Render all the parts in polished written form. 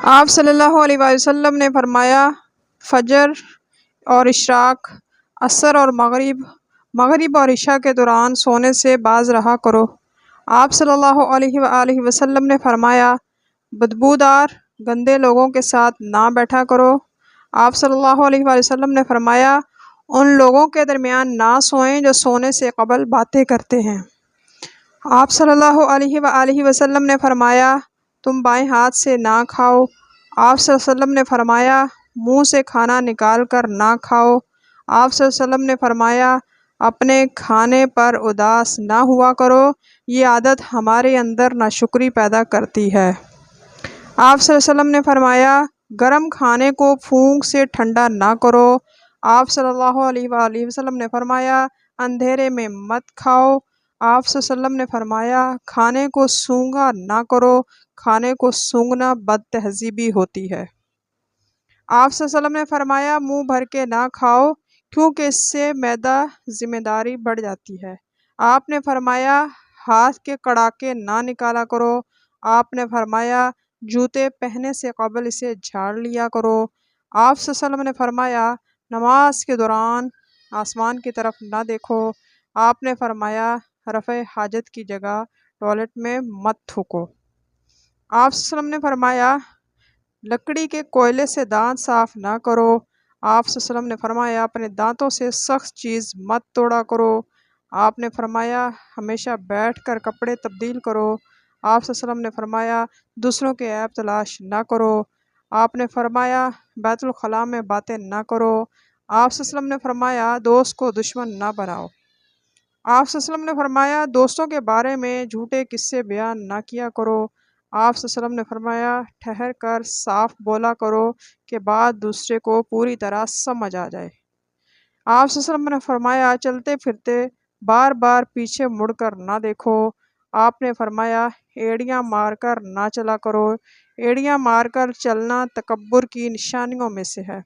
آپ صلی اللہ علیہ وآلہ وسلم نے فرمایا، فجر اور اشراق، عصر اور مغرب اور عشاء کے دوران سونے سے باز رہا کرو۔ آپ صلی اللہ علیہ وآلہ وسلم نے فرمایا، بدبودار گندے لوگوں کے ساتھ نہ بیٹھا کرو۔ آپ صلی اللہ علیہ وآلہ وسلم نے فرمایا، ان لوگوں کے درمیان نہ سوئیں جو سونے سے قبل باتیں کرتے ہیں۔ آپ صلی اللہ علیہ وآلہ وسلم نے فرمایا، تم بائیں ہاتھ سے نہ کھاؤ۔ آپ صلی اللہ علیہ وسلم نے فرمایا، منہ سے کھانا نکال کر نہ کھاؤ۔ آپ صلی اللہ علیہ وسلم نے فرمایا، اپنے کھانے پر اداس نہ ہوا کرو، یہ عادت ہمارے اندر ناشکری پیدا کرتی ہے۔ آپ صلی اللہ علیہ وسلم نے فرمایا، گرم کھانے کو پھونک سے ٹھنڈا نہ کرو۔ آپ صلی اللہ علیہ وآلہ وسلم نے فرمایا، اندھیرے میں مت کھاؤ۔ آپ صلی اللہ علیہ وسلم نے فرمایا، کھانے کو سونگھا نہ کرو، کھانے کو سونگھنا بد تہذیبی ہوتی ہے۔ آپ صلی اللہ علیہ وسلم نے فرمایا، منہ بھر کے نہ کھاؤ کیونکہ اس سے معدہ ذمہ داری بڑھ جاتی ہے۔ آپ نے فرمایا، ہاتھ کے کڑاکے نہ نکالا کرو۔ آپ نے فرمایا، جوتے پہننے سے قبل اسے جھاڑ لیا کرو۔ آپ صلی اللہ علیہ وسلم نے فرمایا، نماز کے دوران آسمان کی طرف نہ دیکھو۔ آپ نے فرمایا، رفع حاجت کی جگہ ٹوائلٹ میں مت تھوکو۔ آپ صلی اللہ علیہ وسلم نے فرمایا، لکڑی کے کوئلے سے دانت صاف نہ کرو۔ آپ صلی اللہ علیہ وسلم نے فرمایا، اپنے دانتوں سے سخت چیز مت توڑا کرو۔ آپ نے فرمایا، ہمیشہ بیٹھ کر کپڑے تبدیل کرو۔ آپ صلی اللہ علیہ وسلم نے فرمایا، دوسروں کے عیب تلاش نہ کرو۔ آپ نے فرمایا، بیت الخلاء میں باتیں نہ کرو۔ آپ صلی اللہ علیہ وسلم نے فرمایا، دوست کو دشمن نہ بناؤ۔ آپ صلی اللہ علیہ وسلم نے فرمایا، دوستوں کے بارے میں جھوٹے قصے بیان نہ کیا کرو۔ آپ صلی اللہ علیہ وسلم نے فرمایا، ٹھہر کر صاف بولا کرو کہ بات دوسرے کو پوری طرح سمجھ آ جائے۔ آپ صلی اللہ علیہ وسلم نے فرمایا، چلتے پھرتے بار بار پیچھے مڑ کر نہ دیکھو۔ آپ نے فرمایا، ایڑیاں مار کر نہ چلا کرو۔ ایڑیاں مار کر چلنا تکبر کی نشانیوں میں سے ہے۔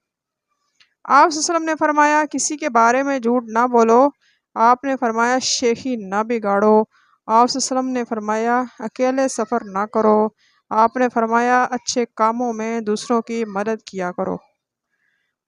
آپ صلی اللہ علیہ وسلم نے فرمایا، کسی کے بارے میں جھوٹ نہ بولو۔ آپ نے فرمایا، شیخی نہ بگاڑو۔ آپ صلی اللہ علیہ وسلم نے فرمایا، اکیلے سفر نہ کرو۔ آپ نے فرمایا، اچھے کاموں میں دوسروں کی مدد کیا کرو۔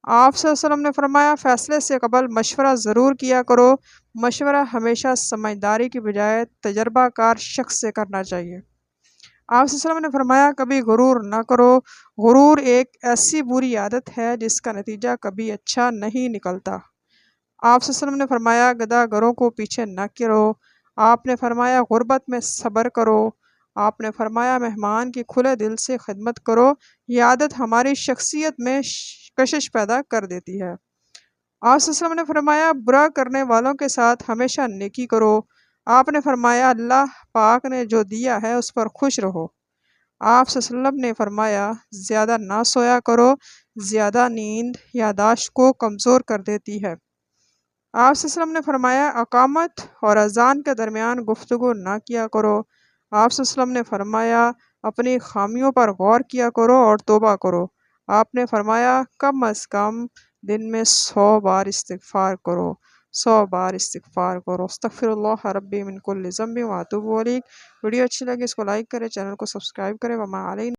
آپ صلی اللہ علیہ وسلم نے فرمایا، فیصلے سے قبل مشورہ ضرور کیا کرو۔ مشورہ ہمیشہ سمجھداری کی بجائے تجربہ کار شخص سے کرنا چاہیے۔ آپ صلی اللہ علیہ وسلم نے فرمایا، کبھی غرور نہ کرو۔ غرور ایک ایسی بری عادت ہے جس کا نتیجہ کبھی اچھا نہیں نکلتا۔ آپ صلی اللہ علیہ وسلم نے فرمایا، گدھا گروں کو پیچھے نہ کرو۔ آپ نے فرمایا، غربت میں صبر کرو۔ آپ نے فرمایا، مہمان کی کھلے دل سے خدمت کرو۔ یہ عادت ہماری شخصیت میں کشش پیدا کر دیتی ہے۔ آپ صلی اللہ علیہ وسلم نے فرمایا، برا کرنے والوں کے ساتھ ہمیشہ نیکی کرو۔ آپ نے فرمایا، اللہ پاک نے جو دیا ہے اس پر خوش رہو۔ آپ صلی اللہ علیہ وسلم نے فرمایا، زیادہ نہ سویا کرو، زیادہ نیند یادداشت کو کمزور کر دیتی ہے۔ آپ صلی اللہ علیہ وسلم نے فرمایا، اقامت اور اذان کے درمیان گفتگو نہ کیا کرو۔ آپ صلی اللہ علیہ وسلم نے فرمایا، اپنی خامیوں پر غور کیا کرو اور توبہ کرو۔ آپ نے فرمایا، کم از کم دن میں 100 بار استغفار کرو۔ 100 بار استغفار کرو۔ استغفر اللہ ربی من کل ذنب و اتوب الیہ۔ ویڈیو اچھی لگی اس کو لائک کریں، چینل کو سبسکرائب کریں۔ وما علینا